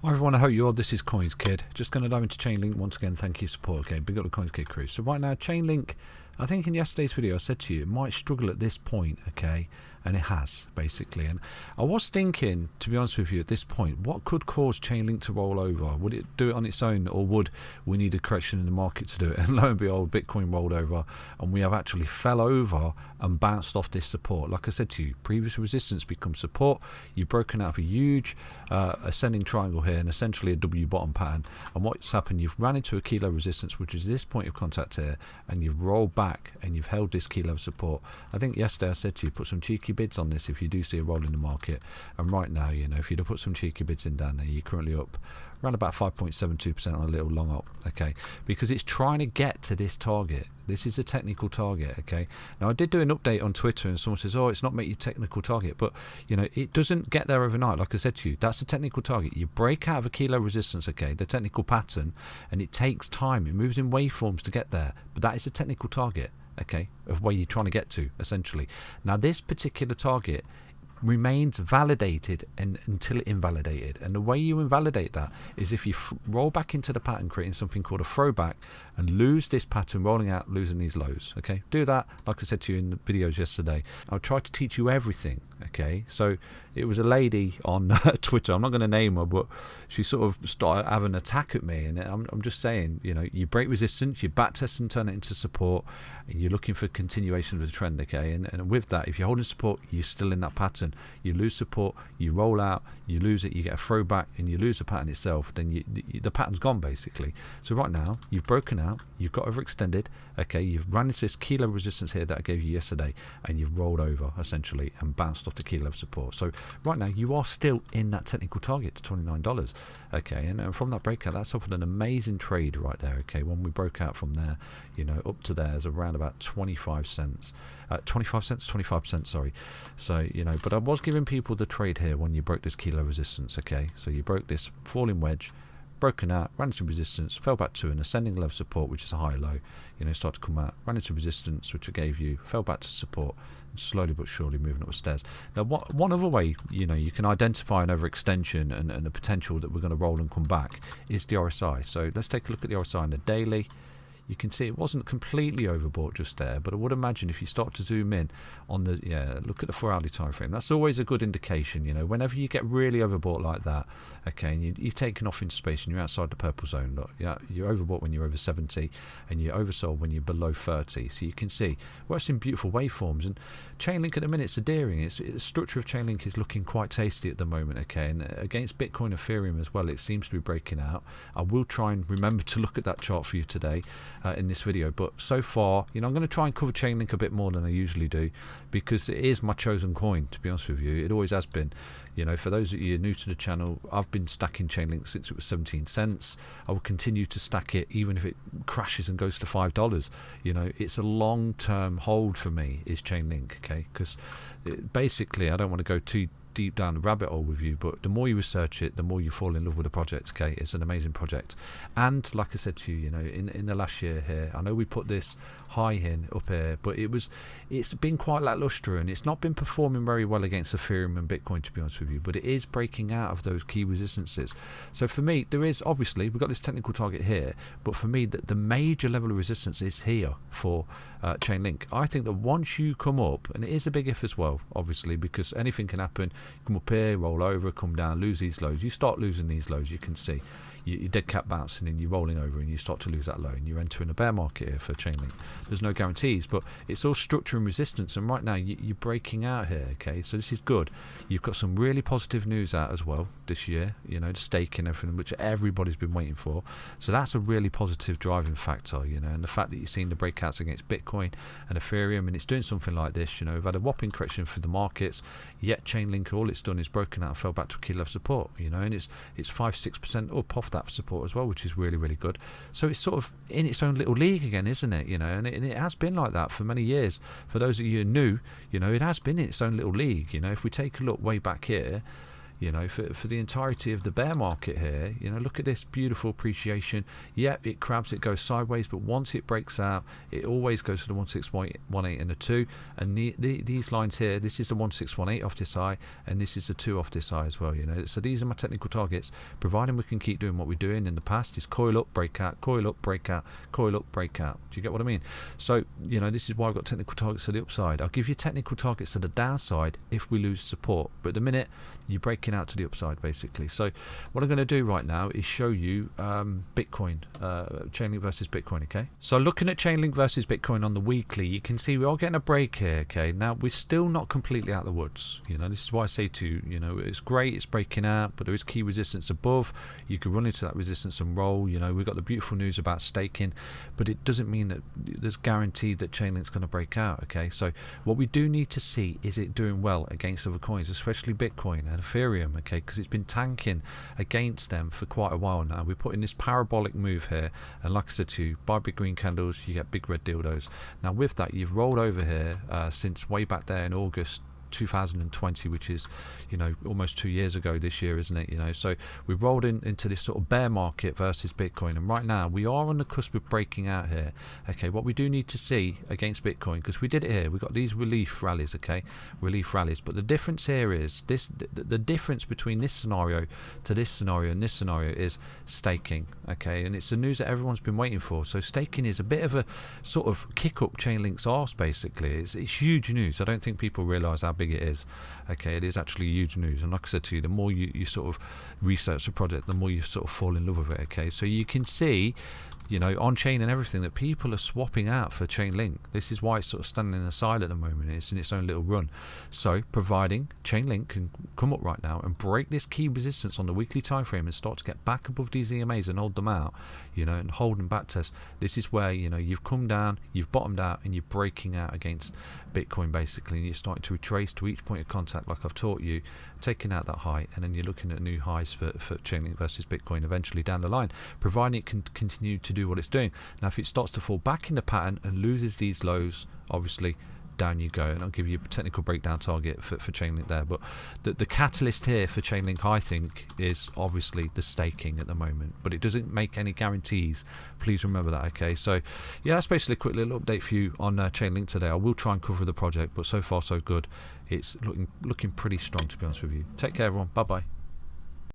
Hi everyone, I hope you're well. This is CoinsKid. Just going to dive into Chainlink once again. Thank you for support. Okay, big up the CoinsKid crew. So right now, Chainlink, I think in yesterday's video I said to you it might struggle at this point, okay, and it has basically. And I was thinking, to be honest with you, at this point, what could cause Chainlink to roll over? Would it do it on its own, or would we need a correction in the market to do it? And lo and behold, Bitcoin rolled over, and we have actually fell over and bounced off this support. Like I said to you, previous resistance becomes support. You've broken out of a huge ascending triangle here, and essentially a W bottom pattern. And what's happened? You've ran into a key level resistance, which is this point of contact here, and you've rolled back and you've held this key level support. I think yesterday I said to you, put some cheeky bids on this if you do see a roll in the market. And right now, you know, if you'd have put some cheeky bids in down there, you're currently up around about 5.72% on a little long up, okay, because it's trying to get to this target. This is a technical target, okay. Now I did do an update on Twitter, and someone says, oh, it's not make your technical target, but you know, it doesn't get there overnight. Like I said to you, that's a technical target. You break out of a key level resistance, okay, the technical pattern, and it takes time. It moves in waveforms to get there, but that is a technical target, okay, of where you're trying to get to, essentially. Now this particular target remains validated until it invalidated, and the way you invalidate that is if you roll back into the pattern, creating something called a throwback, and lose this pattern, rolling out, losing these lows. Okay, do that like I said to you in the videos yesterday. I'll try to teach you everything. Okay, so it was a lady on Twitter, I'm not going to name her, but she sort of started having an attack at me, and I'm just saying, you know, you break resistance, you backtest and turn it into support, and you're looking for continuation of the trend. Okay, and with that, if you're holding support, you're still in that pattern. You lose support, you roll out, you lose it, you get a throwback, and you lose the pattern itself, then the pattern's gone basically. So right now you've broken out, you've got overextended, okay, you've run into this key level resistance here that I gave you yesterday, and you've rolled over essentially and bounced off the key level support. So right now you are still in that technical target to $29, okay, and from that breakout, that's offered an amazing trade right there. Okay, when we broke out from there, you know, up to there is around about 25 cents, 25%, sorry. So, you know, but I was giving people the trade here when you broke this key level resistance. Okay, so you broke this falling wedge, broken out, ran into resistance, fell back to an ascending level support, which is a high low, you know, start to come out, ran into resistance, which I gave you, fell back to support, and slowly but surely moving up the stairs. Now, one other way, you know, you can identify an overextension and the potential that we're going to roll and come back is the RSI. So let's take a look at the RSI on the daily. You can see it wasn't completely overbought just there, but I would imagine if you start to zoom in on the, look at the 4-hourly time frame, that's always a good indication. You know, whenever you get really overbought like that, okay, and you've taken off into space and you're outside the purple zone, look, yeah, you're overbought when you're over 70 and you're oversold when you're below 30. So you can see we're in beautiful waveforms, and Chainlink at the minute is adhering. The structure of Chainlink is looking quite tasty at the moment, okay, and against Bitcoin, Ethereum as well, it seems to be breaking out. I will try and remember to look at that chart for you today in this video, but so far, you know, I'm going to try and cover Chainlink a bit more than I usually do, because it is my chosen coin, to be honest with you. It always has been. You know, for those of you new to the channel, I've been stacking Chainlink since it was 17 cents. I will continue to stack it even if it crashes and goes to $5. You know, it's a long-term hold for me, is Chainlink, okay? Because basically, I don't want to go too deep down the rabbit hole with you, but the more you research it, the more you fall in love with the project. Okay, it's an amazing project, and like I said to you, you know, in the last year here, I know we put this high in up here, but it's been quite lackluster, and it's not been performing very well against Ethereum and Bitcoin, to be honest with you, but it is breaking out of those key resistances. So for me, there is, obviously we've got this technical target here, but for me the major level of resistance is here for Chainlink. I think that once you come up, and it is a big if as well, obviously, because anything can happen, come up here, roll over, come down, lose these lows. You start losing these lows, you can see your dead cat bouncing and you're rolling over, and you start to lose that low, and you're entering a bear market here for Chainlink. There's no guarantees, but it's all structure and resistance, and right now you're breaking out here. Okay, so this is good. You've got some really positive news out as well this year, you know, the stake and everything, which everybody's been waiting for. So that's a really positive driving factor, you know, and the fact that you're seeing the breakouts against Bitcoin and Ethereum, and it's doing something like this. You know, we've had a whopping correction for the markets, yet Chainlink, all it's done is broken out and fell back to a key level support, you know, and it's 5-6% up off that support as well, which is really, really good. So it's sort of in its own little league again, isn't it? You know, and it has been like that for many years. For those of you who are new, you know, it has been its own little league. You know, if we take a look way back here, you know, for the entirety of the bear market here. You know, look at this beautiful appreciation. Yeah, it crabs, it goes sideways, but once it breaks out, it always goes to the 1618 and the 2. And these lines here, this is the 1618 off this high, and this is the 2 off this high as well. You know, so these are my technical targets, providing we can keep doing what we're doing in the past. Is coil up, breakout, coil up, breakout, coil up, breakout. Do you get what I mean? So, you know, this is why I've got technical targets to the upside. I'll give you technical targets to the downside if we lose support, but at the minute you're breaking out to the upside basically. So what I'm going to do right now is show you Bitcoin, Chainlink versus Bitcoin. Okay, so looking at Chainlink versus Bitcoin on the weekly, you can see we are getting a break here. Okay, now we're still not completely out of the woods. You know, this is why I say to you, you know, it's great, it's breaking out, but there is key resistance above. You could run into that resistance and roll. You know, we've got the beautiful news about staking, but it doesn't mean that there's guaranteed that Chainlink's going to break out. Okay, so what we do need to see is it doing well against other coins, especially Bitcoin and Ethereum. Okay, because it's been tanking against them for quite a while now. We're putting this parabolic move here, and like I said to you, buy big green candles, you get big red dildos. Now with that, you've rolled over here since way back there in August 2020, which is, you know, almost 2 years ago this year, isn't it? You know, so we rolled into this sort of bear market versus Bitcoin, and right now we are on the cusp of breaking out here. Okay, what we do need to see against Bitcoin, because we did it here, we got these relief rallies. Okay, relief rallies, but the difference here is this: the difference between this scenario to this scenario and this scenario is staking. Okay, and it's the news that everyone's been waiting for. So staking is a bit of a sort of kick up Chainlink's arse basically. It's huge news. I don't think people realize how big it is. Okay, it is actually huge news, and like I said to you, the more you sort of research the project, the more you sort of fall in love with it. Okay, so you can see, you know, on chain and everything, that people are swapping out for Chainlink. This is why it's sort of standing aside at the moment. It's in its own little run. So providing Chainlink can come up right now and break this key resistance on the weekly time frame and start to get back above these EMAs and hold them out, you know, and hold and back test, this is where, you know, you've come down, you've bottomed out, and you're breaking out against Bitcoin basically, and you're starting to retrace to each point of contact like I've taught you, taking out that high, and then you're looking at new highs for Chainlink versus Bitcoin eventually down the line, providing it can continue to do what it's doing. Now if it starts to fall back in the pattern and loses these lows, obviously down you go, and I'll give you a technical breakdown target for Chainlink there. But the catalyst here for Chainlink, I think, is obviously the staking at the moment, but it doesn't make any guarantees. Please remember that. Okay, so yeah, that's basically a quick little update for you on Chainlink today. I will try and cover the project, but so far so good. It's looking pretty strong, to be honest with you. Take care everyone, bye bye.